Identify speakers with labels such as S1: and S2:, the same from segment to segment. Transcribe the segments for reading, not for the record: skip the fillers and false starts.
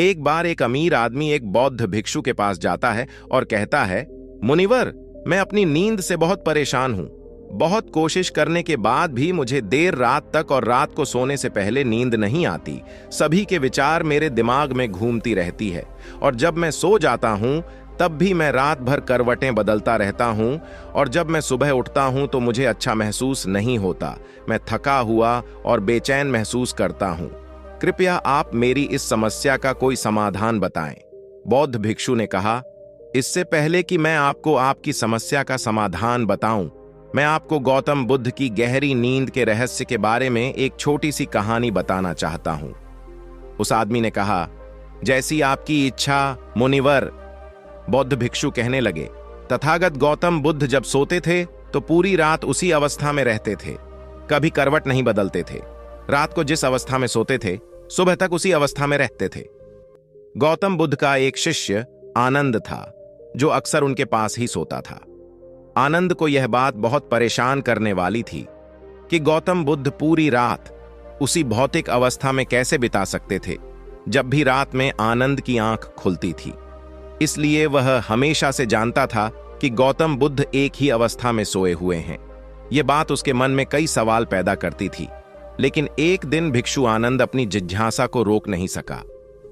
S1: एक बार एक अमीर आदमी एक बौद्ध भिक्षु के पास जाता है और कहता है, मुनिवर, मैं अपनी नींद से बहुत परेशान हूं। बहुत कोशिश करने के बाद भी मुझे देर रात तक और रात को सोने से पहले नींद नहीं आती। सभी के विचार मेरे दिमाग में घूमती रहती है और जब मैं सो जाता हूं तब भी मैं रात भर करवटें बदलता रहता हूं और जब मैं सुबह उठता हूं तो मुझे अच्छा महसूस नहीं होता। मैं थका हुआ और बेचैन महसूस करता हूं। कृपया आप मेरी इस समस्या का कोई समाधान बताएं। बौद्ध भिक्षु ने कहा, इससे पहले कि मैं आपको आपकी समस्या का समाधान बताऊं, मैं आपको गौतम बुद्ध की गहरी नींद के रहस्य के बारे में एक छोटी सी कहानी बताना चाहता हूं। उस आदमी ने कहा, जैसी आपकी इच्छा मुनिवर। बौद्ध भिक्षु कहने लगे, तथागत गौतम बुद्ध जब सोते थे तो पूरी रात उसी अवस्था में रहते थे, कभी करवट नहीं बदलते थे। रात को जिस अवस्था में सोते थे सुबह तक उसी अवस्था में रहते थे। गौतम बुद्ध का एक शिष्य आनंद था जो अक्सर उनके पास ही सोता था। आनंद को यह बात बहुत परेशान करने वाली थी कि गौतम बुद्ध पूरी रात उसी भौतिक अवस्था में कैसे बिता सकते थे जब भी रात में आनंद की आंख खुलती थी। इसलिए वह हमेशा से जानता था कि गौतम बुद्ध एक ही अवस्था में सोए हुए हैं। यह बात उसके मन में कई सवाल पैदा करती थी, लेकिन एक दिन भिक्षु आनंद अपनी जिज्ञासा को रोक नहीं सका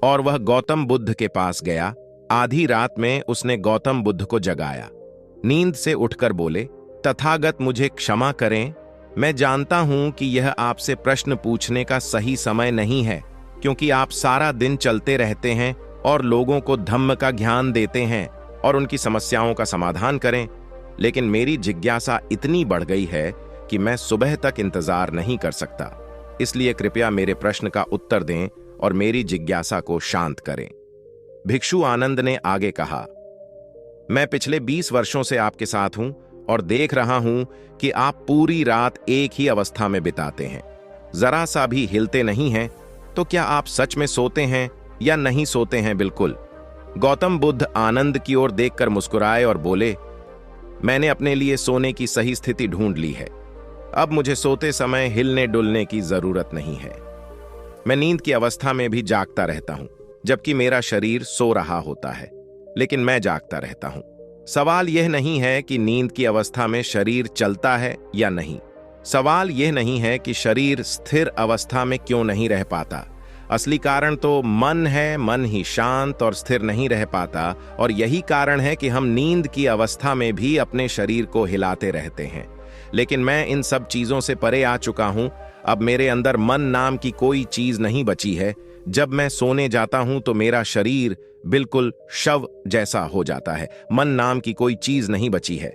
S1: और वह गौतम बुद्ध के पास गया। आधी रात में उसने गौतम बुद्ध को जगाया। नींद से उठकर बोले, तथागत मुझे क्षमा करें, मैं जानता हूं कि यह आपसे प्रश्न पूछने का सही समय नहीं है, क्योंकि आप सारा दिन चलते रहते हैं और लोगों को धम्म का ज्ञान देते हैं और उनकी समस्याओं का समाधान करें। लेकिन मेरी जिज्ञासा इतनी बढ़ गई है कि मैं सुबह तक इंतजार नहीं कर सकता। इसलिए कृपया मेरे प्रश्न का उत्तर दें और मेरी जिज्ञासा को शांत करें। भिक्षु आनंद ने आगे कहा, मैं पिछले 20 वर्षों से आपके साथ हूं और देख रहा हूं कि आप पूरी रात एक ही अवस्था में बिताते हैं, जरा सा भी हिलते नहीं हैं। तो क्या आप सच में सोते हैं या नहीं सोते हैं? बिल्कुल। गौतम बुद्ध आनंद की ओर देखकर मुस्कुराए और बोले, मैंने अपने लिए सोने की सही स्थिति ढूंढ ली है। अब मुझे सोते समय हिलने डुलने की जरूरत नहीं है। मैं नींद की अवस्था में भी जागता रहता हूं, जबकि मेरा शरीर सो रहा होता है, लेकिन मैं जागता रहता हूं। सवाल यह नहीं है कि नींद की अवस्था में शरीर चलता है या नहीं। सवाल यह नहीं है कि शरीर स्थिर अवस्था में क्यों नहीं रह पाता। असली कारण तो मन है। मन ही शांत और स्थिर नहीं रह पाता और यही कारण है कि हम नींद की अवस्था में भी अपने शरीर को हिलाते रहते हैं। लेकिन मैं इन सब चीजों से परे आ चुका हूं। अब मेरे अंदर मन नाम की कोई चीज नहीं बची है। जब मैं सोने जाता हूं तो मेरा शरीर बिल्कुल शव जैसा हो जाता है। मन नाम की कोई चीज नहीं बची है।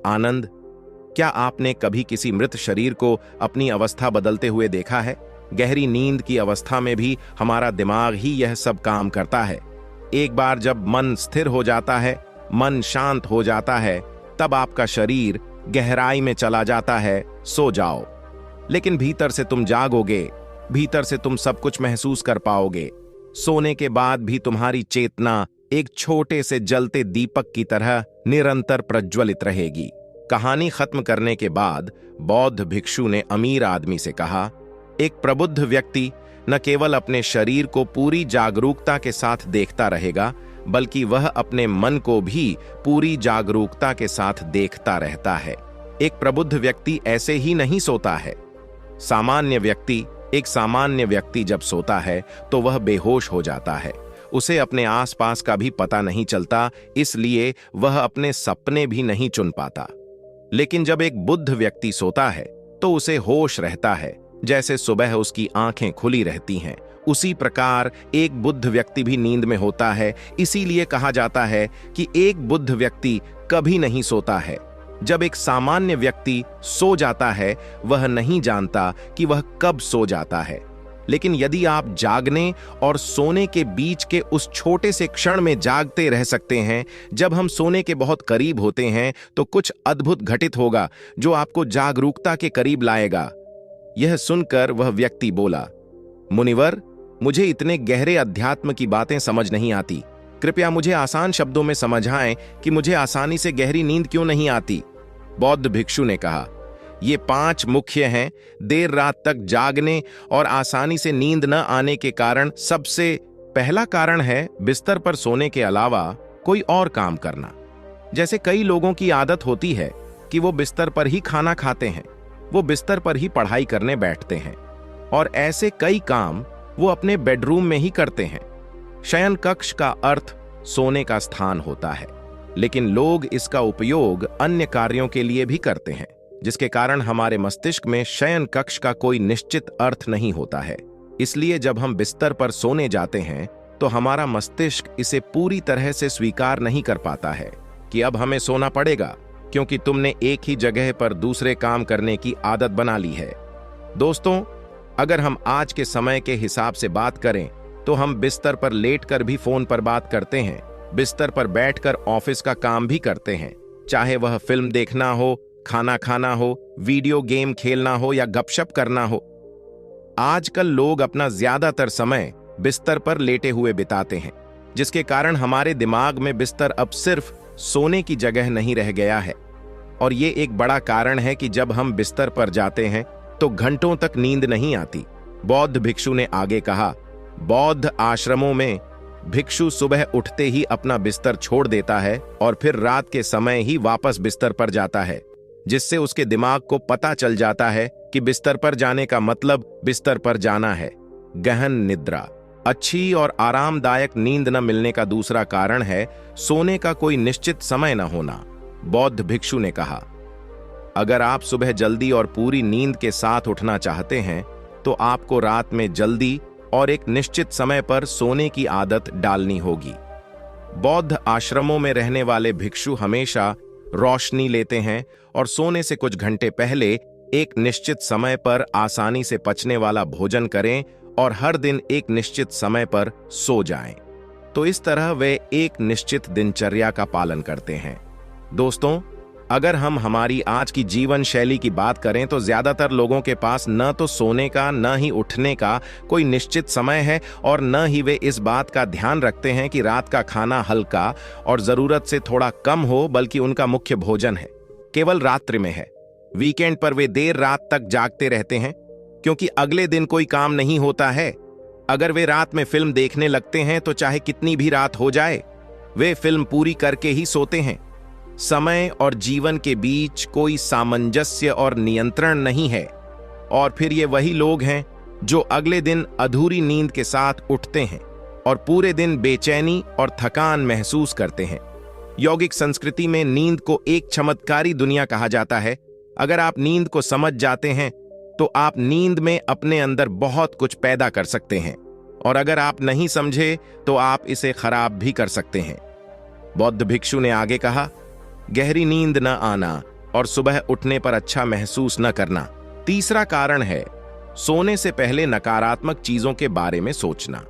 S1: आनंद, क्या आपने कभी किसी मृत शरीर को अपनी अवस्था बदलते हुए देखा है? गहरी नींद की अवस्था में भी हमारा दिमाग ही यह सब काम करता है। एक बार जब मन स्थिर हो जाता है, मन शांत हो जाता है, तब आपका शरीर गहराई में चला जाता है। सो जाओ, लेकिन भीतर से तुम जागोगे। भीतर से तुम सब कुछ महसूस कर पाओगे। सोने के बाद भी तुम्हारी चेतना एक छोटे से जलते दीपक की तरह निरंतर प्रज्वलित रहेगी। कहानी खत्म करने के बाद बौद्ध भिक्षु ने अमीर आदमी से कहा, एक प्रबुद्ध व्यक्ति न केवल अपने शरीर को पूरी जागरूकता के साथ देखता रहेगा, बल्कि वह अपने मन को भी पूरी जागरूकता के साथ देखता रहता है। एक प्रबुद्ध व्यक्ति ऐसे ही नहीं सोता है। एक सामान्य व्यक्ति जब सोता है तो वह बेहोश हो जाता है। उसे अपने आसपास का भी पता नहीं चलता, इसलिए वह अपने सपने भी नहीं चुन पाता। लेकिन जब एक बुद्ध व्यक्ति सोता है तो उसे होश रहता है, जैसे सुबह उसकी आंखें खुली रहती हैं। उसी प्रकार एक बुद्ध व्यक्ति भी नींद में होता है। इसीलिए कहा जाता है कि एक बुद्ध व्यक्ति कभी नहीं सोता है। जब एक सामान्य व्यक्ति सो जाता है, वह नहीं जानता कि वह कब सो जाता है। लेकिन यदि आप जागने और सोने के बीच के उस छोटे से क्षण में जागते रह सकते हैं, जब हम सोने के बहुत करीब होते हैं, तो कुछ अद्भुत घटित होगा जो आपको जागरूकता के करीब लाएगा। यह सुनकर वह व्यक्ति बोला, मुनिवर, मुझे इतने गहरे अध्यात्म की बातें समझ नहीं आती। कृपया मुझे आसान शब्दों में समझाएं कि मुझे आसानी से गहरी नींद क्यों नहीं आती। बौद्ध भिक्षु ने कहा, ये 5 मुख्य हैं। देर रात तक जागने और आसानी से नींद न आने के कारण सबसे पहला कारण है बिस्तर पर सोने के अलावा कोई और काम करना। जैसे कई लोगों की आदत होती है कि वो बिस्तर पर ही खाना खाते हैं, वो बिस्तर पर ही पढ़ाई करने बैठते हैं और ऐसे कई काम वो अपने बेडरूम में ही करते हैं। शयन कक्ष का अर्थ सोने का स्थान होता है, लेकिन लोग इसका उपयोग अन्य कार्यों के लिए भी करते हैं, जिसके कारण हमारे मस्तिष्क में शयन कक्ष का कोई निश्चित अर्थ नहीं होता है। इसलिए जब हम बिस्तर पर सोने जाते हैं तो हमारा मस्तिष्क इसे पूरी तरह से स्वीकार नहीं कर पाता है कि अब हमें सोना पड़ेगा, क्योंकि तुमने एक ही जगह पर दूसरे काम करने की आदत बना ली है। दोस्तों, अगर हम आज के समय के हिसाब से बात करें तो हम बिस्तर पर लेटकर भी फोन पर बात करते हैं, बिस्तर पर बैठकर ऑफिस का काम भी करते हैं, चाहे वह फिल्म देखना हो, खाना खाना हो, वीडियो गेम खेलना हो या गपशप करना हो। आजकल लोग अपना ज्यादातर समय बिस्तर पर लेटे हुए बिताते हैं, जिसके कारण हमारे दिमाग में बिस्तर अब सिर्फ सोने की जगह नहीं रह गया है। और ये एक बड़ा कारण है कि जब हम बिस्तर पर जाते हैं तो घंटों तक नींद नहीं आती। बौद्ध भिक्षु ने आगे कहा, बौद्ध आश्रमों में भिक्षु सुबह उठते ही अपना बिस्तर छोड़ देता है और फिर रात के समय ही वापस बिस्तर पर जाता है, जिससे उसके दिमाग को पता चल जाता है कि बिस्तर पर जाने का मतलब बिस्तर पर जाना है। गहन निद्रा, अच्छी और आरामदायक नींद न मिलने का दूसरा कारण है सोने का कोई निश्चित समय न होना। बौद्ध भिक्षु ने कहा, अगर आप सुबह जल्दी और पूरी नींद के साथ उठना चाहते हैं तो आपको रात में जल्दी और एक निश्चित समय पर सोने की आदत डालनी होगी। बौद्ध आश्रमों में रहने वाले भिक्षु हमेशा रोशनी लेते हैं और सोने से कुछ घंटे पहले एक निश्चित समय पर आसानी से पचने वाला भोजन करें और हर दिन एक निश्चित समय पर सो जाएं। तो इस तरह वे एक निश्चित दिनचर्या का पालन करते हैं। दोस्तों, अगर हम हमारी आज की जीवन शैली की बात करें तो ज्यादातर लोगों के पास न तो सोने का न ही उठने का कोई निश्चित समय है और न ही वे इस बात का ध्यान रखते हैं कि रात का खाना हल्का और जरूरत से थोड़ा कम हो, बल्कि उनका मुख्य भोजन है केवल रात्रि में है। वीकेंड पर वे देर रात तक जागते रहते हैं क्योंकि अगले दिन कोई काम नहीं होता है। अगर वे रात में फिल्म देखने लगते हैं तो चाहे कितनी भी रात हो जाए, वे फिल्म पूरी करके ही सोते हैं। समय और जीवन के बीच कोई सामंजस्य और नियंत्रण नहीं है। और फिर ये वही लोग हैं जो अगले दिन अधूरी नींद के साथ उठते हैं और पूरे दिन बेचैनी और थकान महसूस करते हैं। यौगिक संस्कृति में नींद को एक चमत्कारी दुनिया कहा जाता है। अगर आप नींद को समझ जाते हैं तो आप नींद में अपने अंदर बहुत कुछ पैदा कर सकते हैं, और अगर आप नहीं समझे तो आप इसे खराब भी कर सकते हैं। बौद्ध भिक्षु ने आगे कहा, गहरी नींद न आना और सुबह उठने पर अच्छा महसूस न करना। तीसरा कारण है सोने से पहले नकारात्मक चीजों के बारे में सोचना।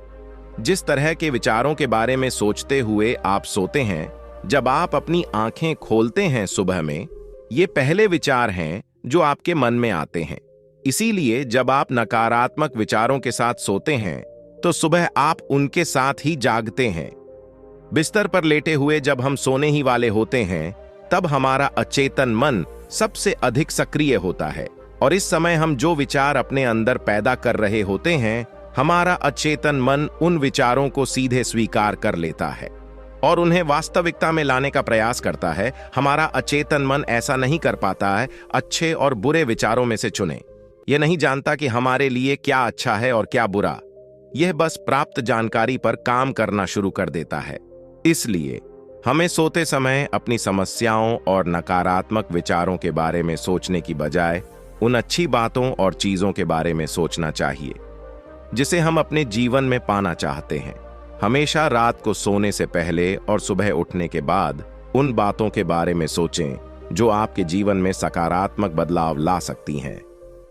S1: जिस तरह के विचारों के बारे में सोचते हुए आप सोते हैं, जब आप अपनी आंखें खोलते हैं सुबह में, ये पहले विचार हैं जो आपके मन में आते हैं। इसीलिए जब आप नकारात्मक विचारों के साथ सोते हैं तो सुबह आप उनके साथ ही जागते हैं। बिस्तर पर लेटे हुए जब हम सोने ही वाले होते हैं, तब हमारा अचेतन मन सबसे अधिक सक्रिय होता है और इस समय हम जो विचार अपने अंदर पैदा कर रहे होते हैं, हमारा अचेतन मन उन विचारों को सीधे स्वीकार कर लेता है और उन्हें वास्तविकता में लाने का प्रयास करता है। हमारा अचेतन मन ऐसा नहीं कर पाता है। अच्छे और बुरे विचारों में से चुने। यह नहीं जानता कि हमारे लिए क्या अच्छा है और क्या बुरा। यह बस प्राप्त जानकारी पर काम करना शुरू कर देता है। इसलिए हमें सोते समय अपनी समस्याओं और नकारात्मक विचारों के बारे में सोचने की बजाय उन अच्छी बातों और चीजों के बारे में सोचना चाहिए जिसे हम अपने जीवन में पाना चाहते हैं। हमेशा रात को सोने से पहले और सुबह उठने के बाद उन बातों के बारे में सोचें जो आपके जीवन में सकारात्मक बदलाव ला सकती हैं।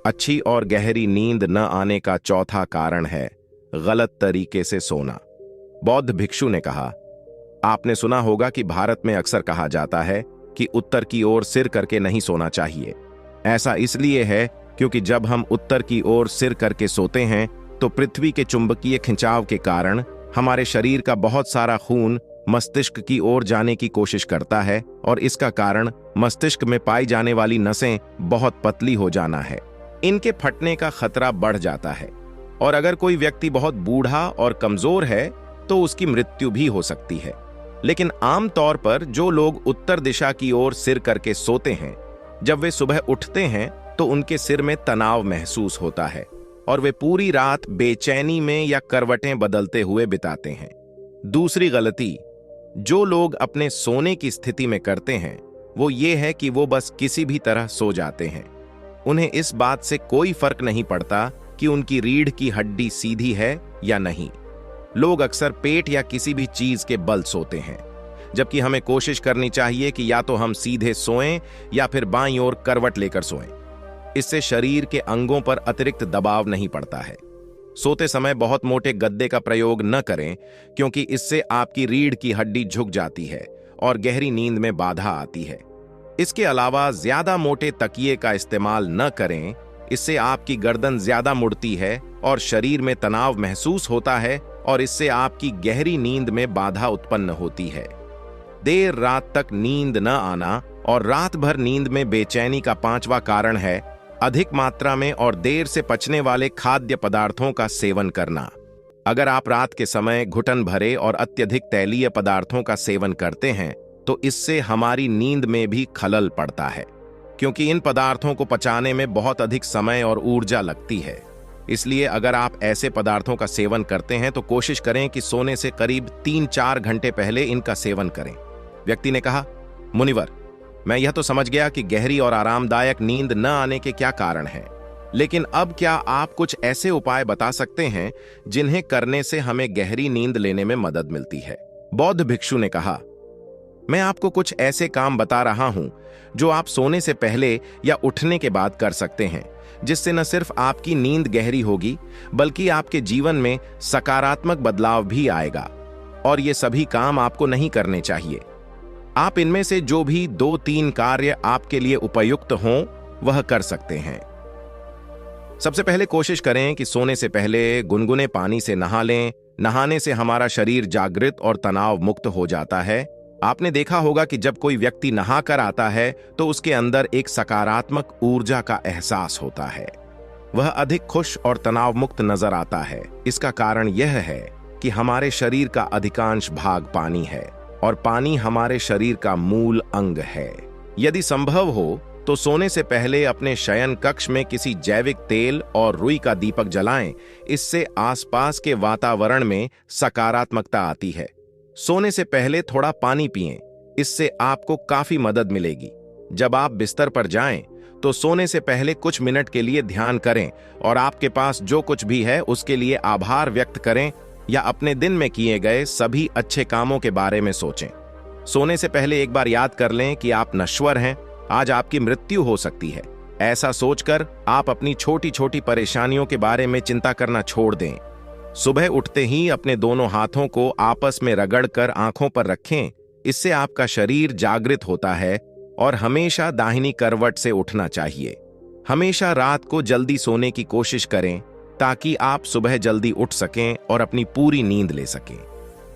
S1: अच्छी और गहरी नींद न आने का चौथा कारण है गलत तरीके से सोना। बौद्ध भिक्षु ने कहा, आपने सुना होगा कि भारत में अक्सर कहा जाता है कि उत्तर की ओर सिर करके नहीं सोना चाहिए। ऐसा इसलिए है क्योंकि जब हम उत्तर की ओर सिर करके सोते हैं तो पृथ्वी के चुंबकीय खिंचाव के कारण हमारे शरीर का बहुत सारा खून मस्तिष्क की ओर जाने की कोशिश करता है और इसका कारण मस्तिष्क में पाई जाने वाली नसें बहुत पतली हो जाना है। इनके फटने का खतरा बढ़ जाता है और अगर कोई व्यक्ति बहुत बूढ़ा और कमजोर है तो उसकी मृत्यु भी हो सकती है। लेकिन आमतौर पर जो लोग उत्तर दिशा की ओर सिर करके सोते हैं, जब वे सुबह उठते हैं तो उनके सिर में तनाव महसूस होता है और वे पूरी रात बेचैनी में या करवटें बदलते हुए बिताते हैं। दूसरी गलती जो लोग अपने सोने की स्थिति में करते हैं वो ये है कि वो बस किसी भी तरह सो जाते हैं। उन्हें इस बात से कोई फर्क नहीं पड़ता कि उनकी रीढ़ की हड्डी सीधी है या नहीं। लोग अक्सर पेट या किसी भी चीज के बल सोते हैं, जबकि हमें कोशिश करनी चाहिए कि या तो हम सीधे सोएं या फिर बाईं ओर करवट लेकर सोएं। इससे शरीर के अंगों पर अतिरिक्त दबाव नहीं पड़ता है। सोते समय बहुत मोटे गद्दे का प्रयोग न करें, क्योंकि इससे आपकी रीढ़ की हड्डी झुक जाती है और गहरी नींद में बाधा आती है। इसके अलावा ज्यादा मोटे तकिए का इस्तेमाल न करें, इससे आपकी गर्दन ज्यादा मुड़ती है और शरीर में तनाव महसूस होता है और इससे आपकी गहरी नींद में बाधा उत्पन्न होती है। देर रात तक नींद न आना और रात भर नींद में बेचैनी का पांचवा कारण है अधिक मात्रा में और देर से पचने वाले खाद्य पदार्थों का सेवन करना। अगर आप रात के समय घुटन भरे और अत्यधिक तैलीय पदार्थों का सेवन करते हैं तो इससे हमारी नींद में भी खलल पड़ता है, क्योंकि इन पदार्थों को पचाने में बहुत अधिक समय और ऊर्जा लगती है। इसलिए अगर आप ऐसे पदार्थों का सेवन करते हैं तो कोशिश करें कि सोने से करीब 3-4 घंटे पहले इनका सेवन करें। व्यक्ति ने कहा, मुनिवर, मैं यह तो समझ गया कि गहरी और आरामदायक नींद न आने के क्या कारण हैं, लेकिन अब क्या आप कुछ ऐसे उपाय बता सकते हैं जिन्हें करने से हमें गहरी नींद लेने में मदद मिलती है? बौद्ध भिक्षु ने कहा, मैं आपको कुछ ऐसे काम बता रहा हूं जो आप सोने से पहले या उठने के बाद कर सकते हैं, जिससे न सिर्फ आपकी नींद गहरी होगी बल्कि आपके जीवन में सकारात्मक बदलाव भी आएगा। और ये सभी काम आपको नहीं करने चाहिए। आप इनमें से जो भी 2-3 कार्य आपके लिए उपयुक्त हों वह कर सकते हैं। सबसे पहले कोशिश करें कि सोने से पहले गुनगुने पानी से नहा लें। नहाने से हमारा शरीर जागृत और तनाव मुक्त हो जाता है। आपने देखा होगा कि जब कोई व्यक्ति नहा कर आता है तो उसके अंदर एक सकारात्मक ऊर्जा का एहसास होता है। वह अधिक खुश और तनाव मुक्त नजर आता है। इसका कारण यह है कि हमारे शरीर का अधिकांश भाग पानी है और पानी हमारे शरीर का मूल अंग है। यदि संभव हो तो सोने से पहले अपने शयन कक्ष में किसी जैविक तेल और रुई का दीपक जलाएं। इससे आसपास के वातावरण में सकारात्मकता आती है। सोने से पहले थोड़ा पानी पिएं, इससे आपको काफी मदद मिलेगी। जब आप बिस्तर पर जाएं तो सोने से पहले कुछ मिनट के लिए ध्यान करें और आपके पास जो कुछ भी है उसके लिए आभार व्यक्त करें या अपने दिन में किए गए सभी अच्छे कामों के बारे में सोचें। सोने से पहले एक बार याद कर लें कि आप नश्वर हैं, आज आपकी मृत्यु हो सकती है। ऐसा सोचकर आप अपनी छोटी छोटी परेशानियों के बारे में चिंता करना छोड़ दें। सुबह उठते ही अपने दोनों हाथों को आपस में रगड़कर आंखों पर रखें। इससे आपका शरीर जागृत होता है और हमेशा दाहिनी करवट से उठना चाहिए। हमेशा रात को जल्दी सोने की कोशिश करें ताकि आप सुबह जल्दी उठ सकें और अपनी पूरी नींद ले सकें।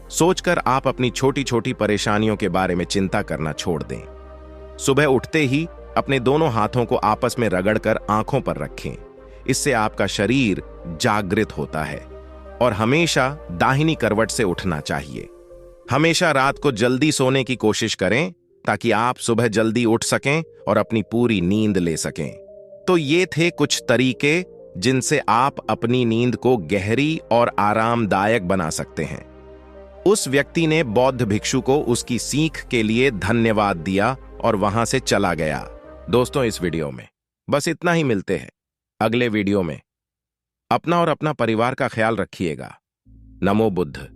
S1: सोचकर आप अपनी छोटी छोटी परेशानियों के बारे में चिंता करना छोड़ दें। सुबह उठते ही अपने दोनों हाथों को आपस में रगड़कर आंखों पर रखें। इससे आपका शरीर जागृत होता है और हमेशा दाहिनी करवट से उठना चाहिए। हमेशा रात को जल्दी सोने की कोशिश करें ताकि आप सुबह जल्दी उठ सकें और अपनी पूरी नींद ले सकें। तो ये थे कुछ तरीके जिनसे आप अपनी नींद को गहरी और आरामदायक बना सकते हैं। उस व्यक्ति ने बौद्ध भिक्षु को उसकी सीख के लिए धन्यवाद दिया और वहां से चला गया। दोस्तों, इस वीडियो में बस इतना ही। मिलते हैं अगले वीडियो में। अपना और अपना परिवार का ख्याल रखिएगा। नमो बुद्ध।